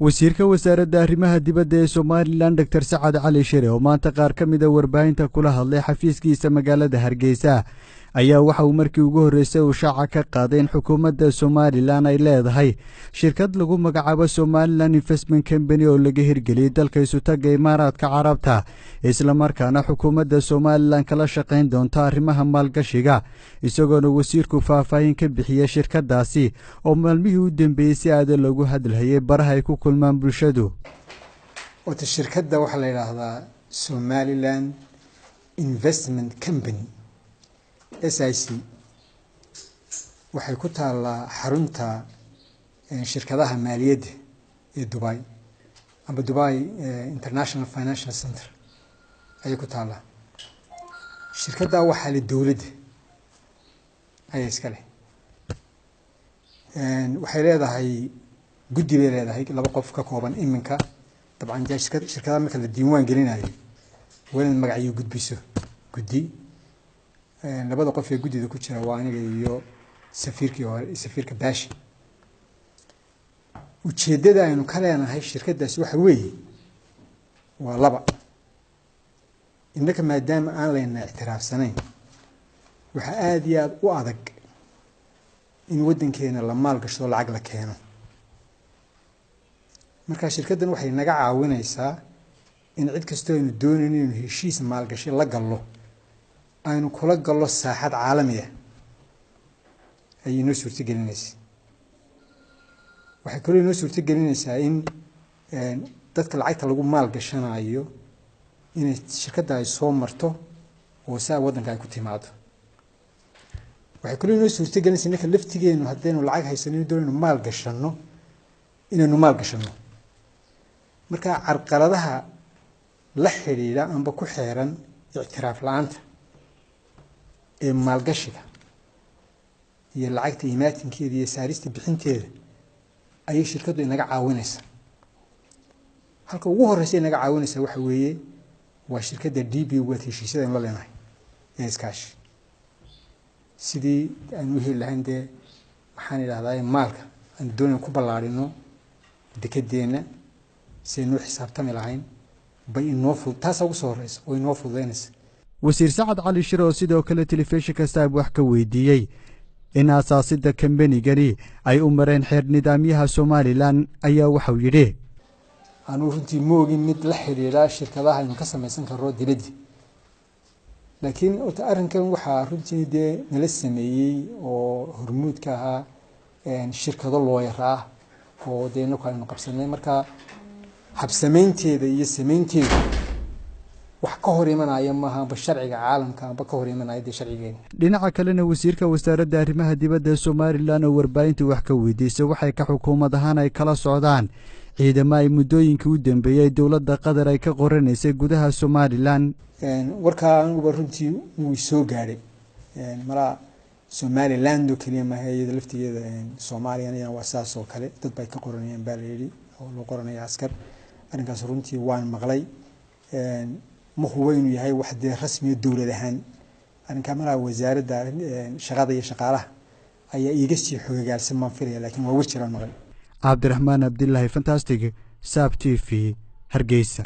wasiirka wasaaradda arrimaha dibadda ee Somaliland Dr. Sacad Cali Shire oo maanta qaar ka mid ah warbaahinta kula hadlay xafiiskiisa magaalada Hargeysa ayaa waxa uu markii ugu horeysay uu shaaca ka qaaday in xukuumadda Somaliland ay leedahay shirkad lagu magacaabo Somaliland Investment Company oo laga hirgeliyay dalka Isutaga Imaaraadka Carabta isla markaana xukuumadda Somaliland kala shaqeyn doonta arrimaha maalgashiga isagoona wasiirku faahfaahin ka bixiyay shirkadaasi oo maalmihii u dambeeyay si aad loogu hadlayay baraha ay ku kulmaan bulshadu wata shirkadda waxa la yiraahdaa Somaliland Investment Company SIC waxay ku taala xarunta shirkadaha maaliyadda ee Dubai ama Dubai International Financial Center ay ku taala shirkadda waxa la dawladda ay iska leh waxay leedahay guddi bay leedahay laba qof ka kooban iminka طبعا shirkadaha marka la diiwaan gelinayo weel magaciyo gudbiso guddi labada qof ee guddida ku jira waa aniga iyo safiirka baashi ujeedada aynu ka leenahay shirkadaas waxa weeye waa laba innaka maadaama aan leena ictiraafsanayn waxa aad iyo aad u adag in wadankeena la maal gasho lacag la keeno marka shirkaddan waxay naga caawinaysaa in cid kastoo aynu doonayno inuu heshiis maal gashi la gallo aynu kula gallo saaxad caalami ah ay noo suurtagelinaysaa waxay kaloo noo suurtagelinaysaa in dadka lacagta lagu maal gashanayo in shirkadda ay soo marto oo saa wadanka ay ku timaado waxay kaloo noo suurtagelinaysaa in laftigeenu haddaynu lacag haysanno doonayno maal gashano inaynu maal gashano marka carqaladaha la xiriira amba ku xeeran ictiraaf la'aanta ee maalgashiga iyo lacagta imaatinkeeda iyo saarista bixinteeda ayay shirkaddu inaga caawinaysaa halka ugu horreysay inaga caawinaysaa waxa weeye waa shirkadda DB World heshiisyada in la leenahay ee iskaashi sidii aan u heli lahayn dee waxaan idhaahdaa maalka aan doonayno ku ballaarino dekedeena si aynu xisaabtami lahayn bay inoo fudud taas ugu soo horeysa oo inoo fududeynaysa wasiir Sacad Cali Shire oo sidoo kale telefishinka Saab wax ka weydiiyay in aasaasidda kambanigani ay u mareen xeer nidaamyaha Somaliland ayaa waxa uu yiri aanu runtii moogin mid la xiriira shirkadaha aynu ka samaysan karno dibadda laakiin arrinkan waxa runtii dee nala sameeyay oo hormuudka ahaa shirkado looyar ah oo deena ku aynu qabsanay marka habsamaynteeda iyo samaynteeda wax ka hor imanaya maaha sharciga caalamka amba ka hor imanaya sharcigeena dhinaca kalena wasiirka wasaaradda arrimaha dibadda ee Somaliland oo warbaahinta wax ka weydiisay waxay ka xukuumad ahaan ay kala socdaan ciidamada ay muddooyinkii u dambeeyay dawladda Qatar ay ka qoranaysay gudaha Somaliland warka anigu runtii uu soo gaaray mara Somaliland oo kaliya ma hay'adda laftigeeda Soomaaliya waa saas oo kale dad bay ka qoranayaan baa la yiri oo loo qoranayo askar arrinkaas runtii waan maqlay ma hubo inuu yahay wax dee rasmi dawlad ahaan arrinka mara wasaaradda shaqada iyo shaqaalaha ayaa iiga sii xogagaalsan ma filaya laakiin waa wajiraan maqlay Cabdiraxmaan Abdullaahi Fantastic Saab TV Hargeysa